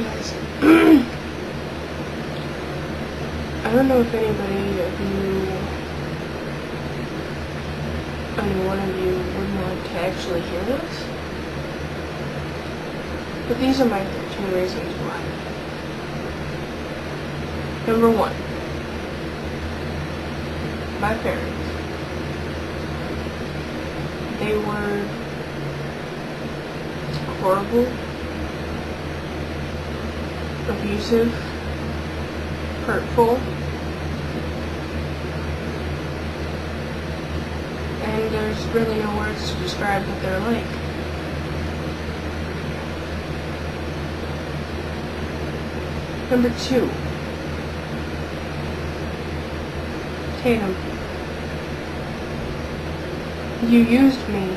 guys, I don't know if anybody of you, any one of you would want to actually hear this, but these are my 13 reasons why. Number 1, my parents. They were horrible, abusive, hurtful, and there's really no words to describe what they're like. Number 2, Tatum. You used me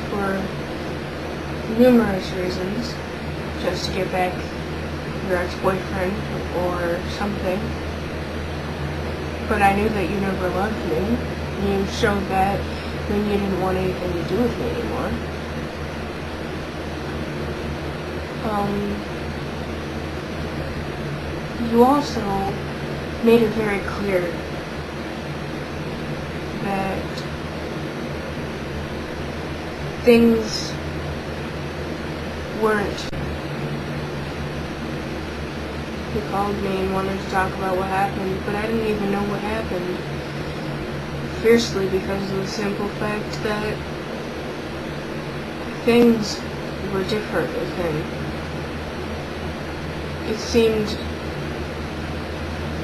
for numerous reasons, just to get back your ex-boyfriend or something, but I knew that you never loved me. You showed that when you didn't want anything to do with me anymore. You also made it very clear that things weren't. You called me and wanted to talk about what happened, but I didn't even know what happened. Fiercely, because of the simple fact that things were different with him. It seemed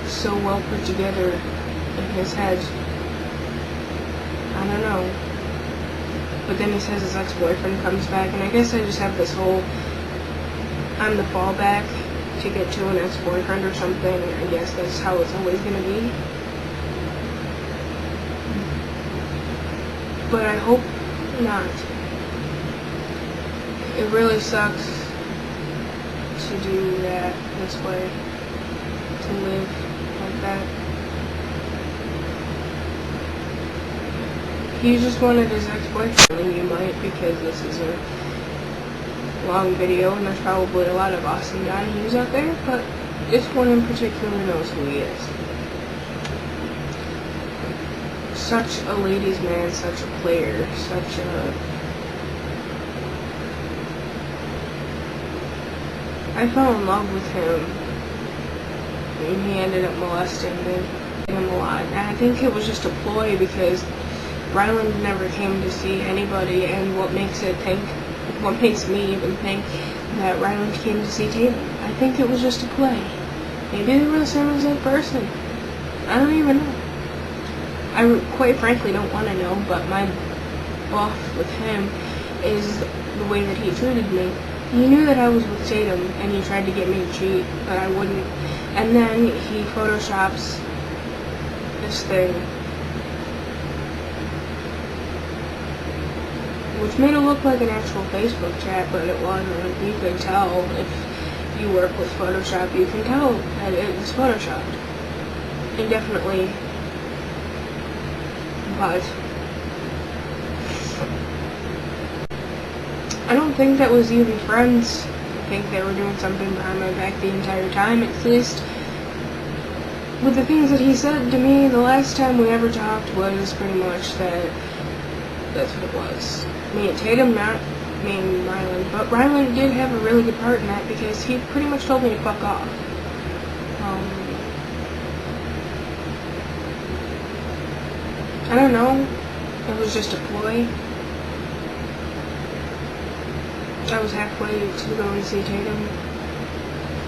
so well put together in his head. I don't know. But then he says his ex-boyfriend comes back, and I guess I just have this whole, I'm the fallback to get to an ex-boyfriend or something. I guess that's how it's always gonna be. But I hope not. It really sucks to do that this way, to live like that. He just wanted his ex-boyfriend. You might, because this is a long video and there's probably a lot of Austin Donahues out there, but this one in particular knows who he is. Such a ladies' man, such a player, such a... I fell in love with him, and he ended up molesting me a lot. And I think it was just a ploy, because Ryland never came to see anybody, and what makes me even think that Ryland came to see Tatum. I think it was just a play. Maybe they were the same exact person. I don't even know. I quite frankly don't want to know, but my off with him is the way that he treated me. He knew that I was with Tatum, and he tried to get me to cheat, but I wouldn't. And then he photoshops this thing, which made it look like an actual Facebook chat, but it wasn't. You could tell if you work with Photoshop, you can tell that it was photoshopped. Indefinitely. But I don't think that was even friends. I think they were doing something behind my back the entire time, at least. With the things that he said to me the last time we ever talked was pretty much that that's what it was. Me and Tatum, not me and Ryland. But Ryland did have a really good part in that, because he pretty much told me to fuck off. I don't know. It was just a ploy. I was halfway to go and see Tatum,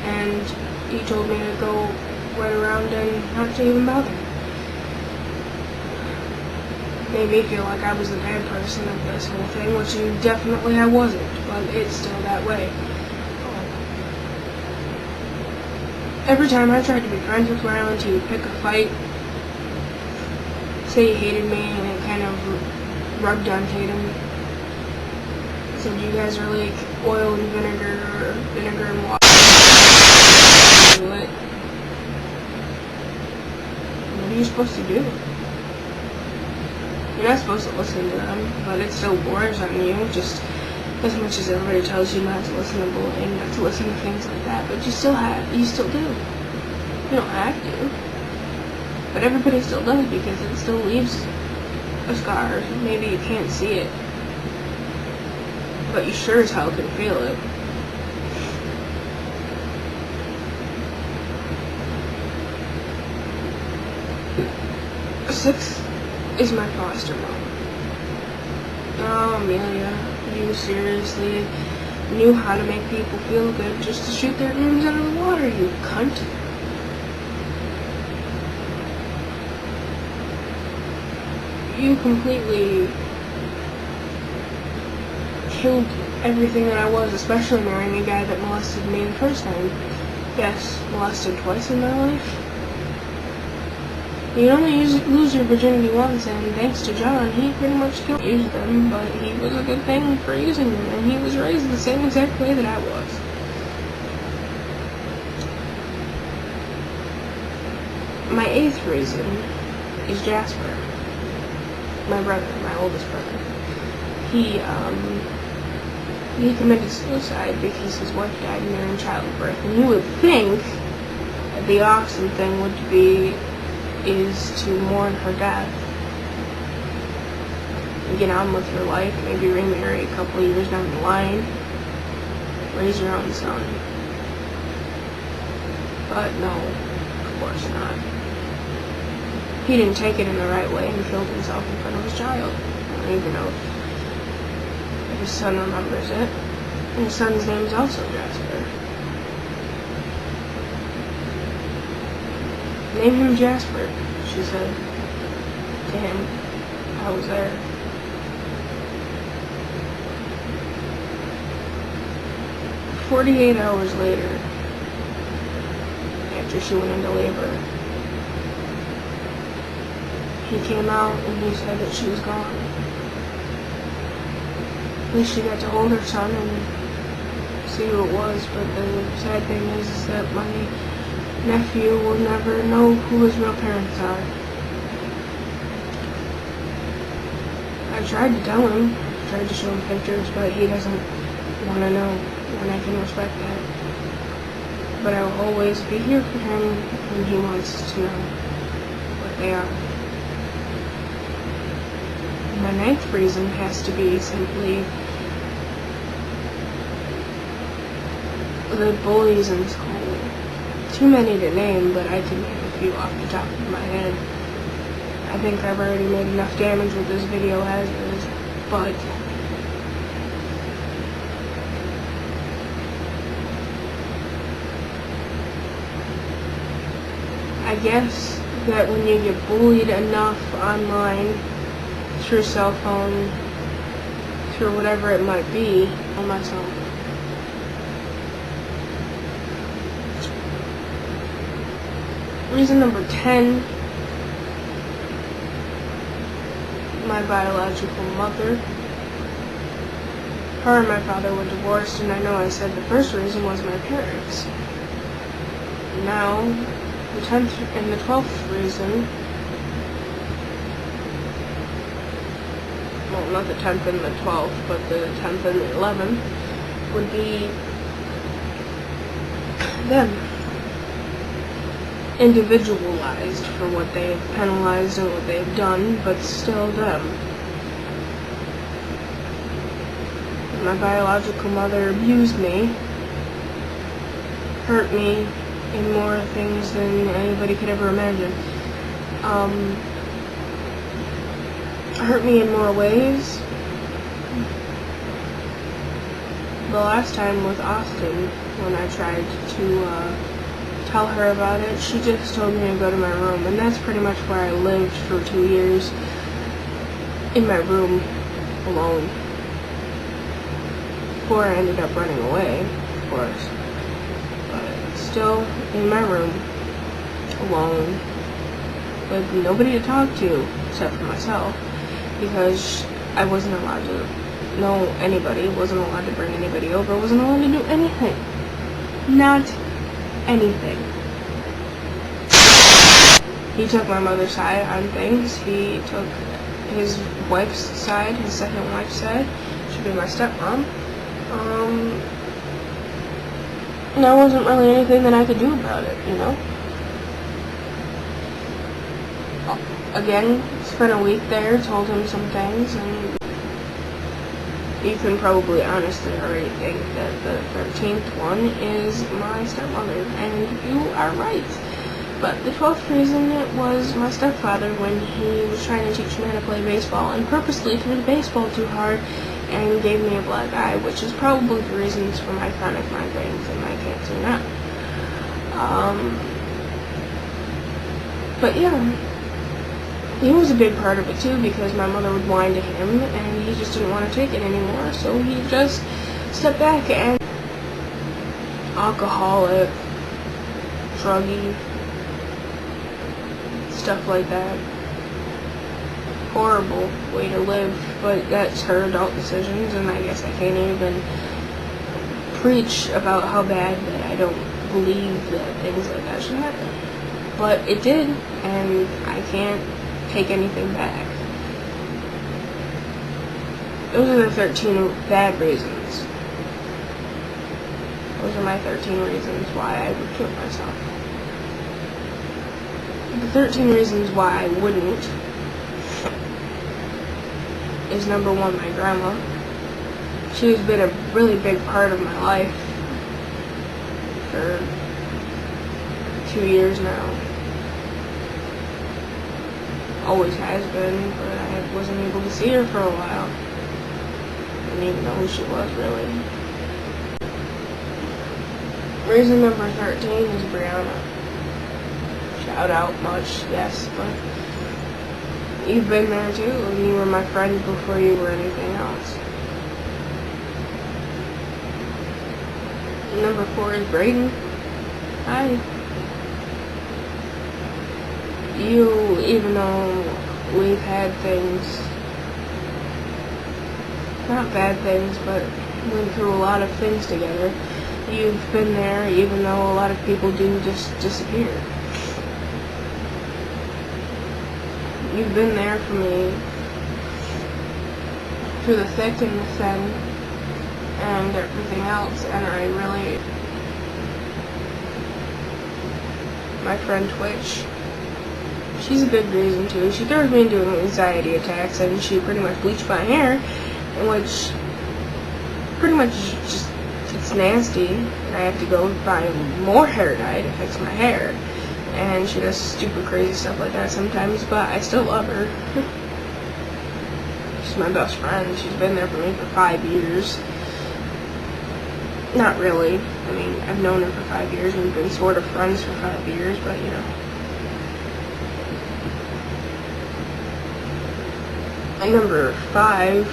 and he told me to go right around and not to even bother. Made me feel like I was the bad person of this whole thing, which definitely I wasn't, but it's still that way. Every time I tried to be friends with Ryland, he would pick a fight, say he hated me, and it kind of rubbed on Tatum. Said you guys are like oil and vinegar, or vinegar and water. What are you supposed to do? You're not supposed to listen to them, but it still bores on you. Just As much as everybody tells you not to listen to bullying, not to listen to things like that, but you still do. You don't have to. But everybody still does, because it still leaves a scar. Maybe you can't see it, but you sure as hell can feel it. Six is my foster mom. Oh, Amelia, you seriously knew how to make people feel good just to shoot their names out of the water, you cunt. You completely killed everything that I was, especially marrying a guy that molested me the first time. Yes, molested twice in my life. You only lose your virginity once, and thanks to John, he pretty much used them, but he was a good thing for using them, and he was raised the same exact way that I was. My 8th reason is Jasper. My brother, my oldest brother. He committed suicide because his wife died during childbirth, and you would think that the awesome thing would be is to mourn her death, get on with your life, maybe remarry a couple of years down the line, raise your own son. But no, of course not. He didn't take it in the right way and killed himself in front of his child. I don't even know if his son remembers it. And his son's name is also Jasper. Name him Jasper, she said to him. I was there. "48 hours later, after she went into labor, he came out and he said that she was gone. At least she got to hold her son and see who it was, but the sad thing is that my nephew will never know who his real parents are. I tried to tell him, tried to show him pictures, but he doesn't want to know, and I can respect that. But I will always be here for him when he wants to know what they are." My 9th reason has to be simply the bullies in school. Too many to name, but I can name a few off the top of my head. I think I've already made enough damage with this video as is, but I guess that when you get bullied enough online, through cell phone, through whatever it might be, on myself. Reason number 10, my biological mother. Her and my father were divorced, and I know I said the first reason was my parents. Now, the 10th and the 12th reason, well, not the 10th and the 12th, but the 10th and the 11th, would be them. Individualized for what they've penalized and what they've done, but still them. My biological mother abused me, hurt me in more things than anybody could ever imagine. Hurt me in more ways. The last time with Austin, when I tried to tell her about it, she just told me to go to my room, and that's pretty much where I lived for 2 years, in my room, alone, before I ended up running away, of course, but still in my room, alone, with nobody to talk to, except for myself, because I wasn't allowed to know anybody, wasn't allowed to bring anybody over, wasn't allowed to do anything. Not anything. He took my mother's side on things. He took his wife's side, his second wife's side. She'd be my stepmom. And there wasn't really anything that I could do about it, you know? Again, spent a week there, told him some things, and you can probably honestly already think that the 13th one is my stepmother, and you are right. But the 12th reason was my stepfather when he was trying to teach me how to play baseball and purposely threw the baseball too hard and gave me a black eye, which is probably the reasons for my chronic migraines and my cancer now. But yeah, he was a big part of it too, because my mother would whine to him and he just didn't want to take it anymore, so he just stepped back. And alcoholic, druggy, stuff like that. Horrible way to live, but that's her adult decisions, and I guess I can't even preach about how bad that I don't believe that things like that should happen. But it did, and I can't take anything back. Those are the 13 bad reasons. Those are my 13 reasons why I would kill myself. The 13 reasons why I wouldn't is number 1, my grandma. She's been a really big part of my life for 2 years now. Always has been, but I wasn't able to see her for a while. I didn't even know who she was, really. Reason number 13 is Brianna. Shout out much, yes, but you've been there too, and you were my friend before you were anything else. Number 4 is Brayden. Hi. You, even though we've had things, not bad things, but went through a lot of things together, you've been there even though a lot of people do just disappear. You've been there for me through the thick and the thin and everything else, and I really... My friend Twitch, she's a big reason too. She throws me into anxiety attacks, and she pretty much bleached my hair, which pretty much just, it's nasty, and I have to go buy more hair dye to fix my hair. And she does stupid, crazy stuff like that sometimes, but I still love her. She's my best friend. She's been there for me for 5 years. Not really. I mean, I've known her for 5 years. We've been sort of friends for 5 years, but you know. And number 5,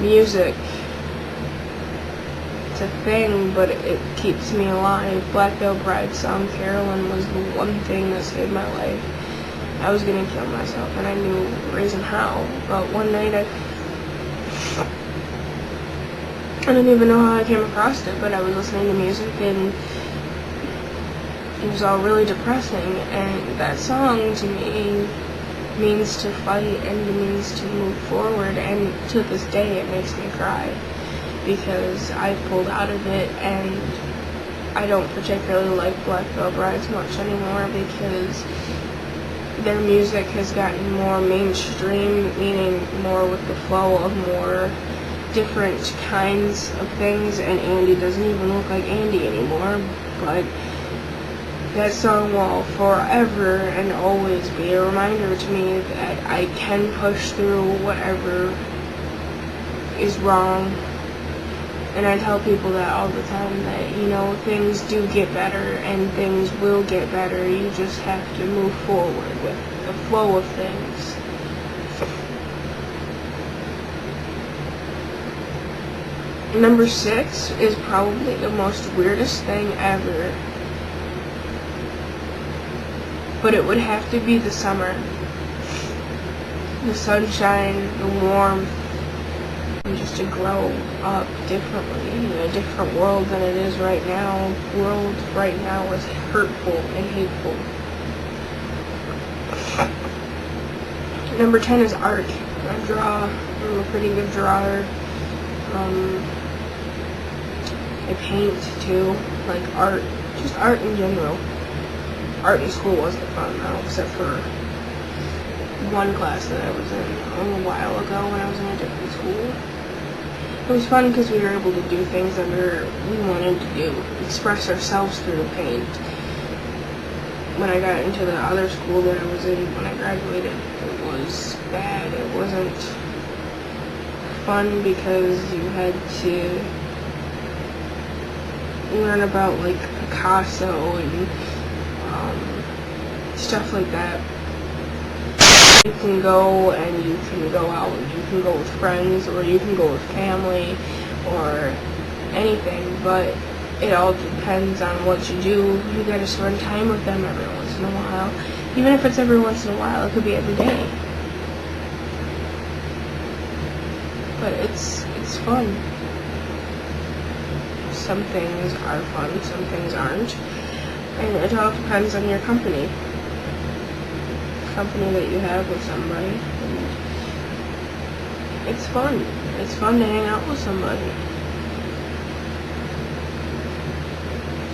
music. It's a thing, but it keeps me alive. Black Veil Bride's song Carolyn was the one thing that saved my life. I was gonna kill myself, and I knew the reason how. But one night I don't even know how I came across it, but I was listening to music, and it was all really depressing. And that song to me means to fight, and it means to move forward. And to this day, it makes me cry, because I pulled out of it, and I don't particularly like Black Veil Brides much anymore, because their music has gotten more mainstream, meaning more with the flow of more different kinds of things, and Andy doesn't even look like Andy anymore. But that song will forever and always be a reminder to me that I can push through whatever is wrong. And I tell people that all the time, that, you know, things do get better and things will get better. You just have to move forward with the flow of things. Number 6 is probably the most weirdest thing ever. But it would have to be the summer. The sunshine, the warmth, and just to grow up differently in a different world than it is right now. The world right now is hurtful and hateful. Number 10 is art. I draw. I'm a pretty good drawer. I paint too, like art, just art in general. Art in school wasn't fun though, except for one class that I was in a while ago when I was in a different school. It was fun because we were able to do things that we wanted to do, express ourselves through the paint. When I got into the other school that I was in when I graduated, it was bad. It wasn't fun because you had to learn about like Picasso and stuff like that. You can go and you can go out and you can go with friends or you can go with family or anything, but it all depends on what you do. You gotta spend time with them every once in a while. Even if it's every once in a while, it could be every day. But it's fun. Some things are fun, some things aren't. And it all depends on your company that you have with somebody. And it's fun. It's fun to hang out with somebody.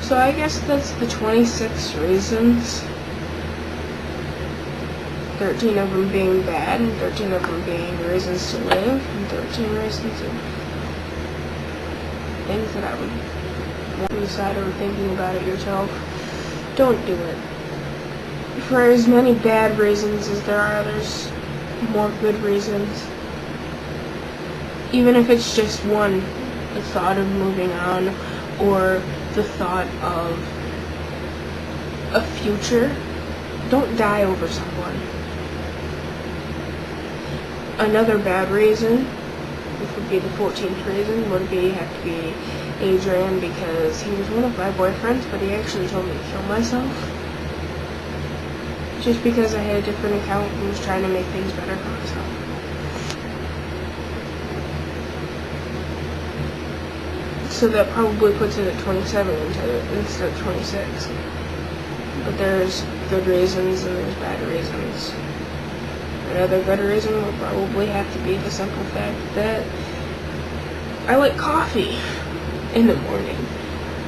So I guess that's the 26 reasons. 13 of them being bad, and 13 of them being reasons to live, and 13 reasons of things that I would want to decide or thinking about it yourself. Don't do it. For as many bad reasons as there are others, more good reasons. Even if it's just one, the thought of moving on, or the thought of a future, don't die over someone. Another bad reason, which would be the 14th reason, would be have to be Adrian, because he was one of my boyfriends, but he actually told me to kill myself. Just because I had a different account and was trying to make things better for myself. So that probably puts it at 27 instead of 26. But there's good reasons and there's bad reasons. Another good reason will probably have to be the simple fact that I like coffee in the morning.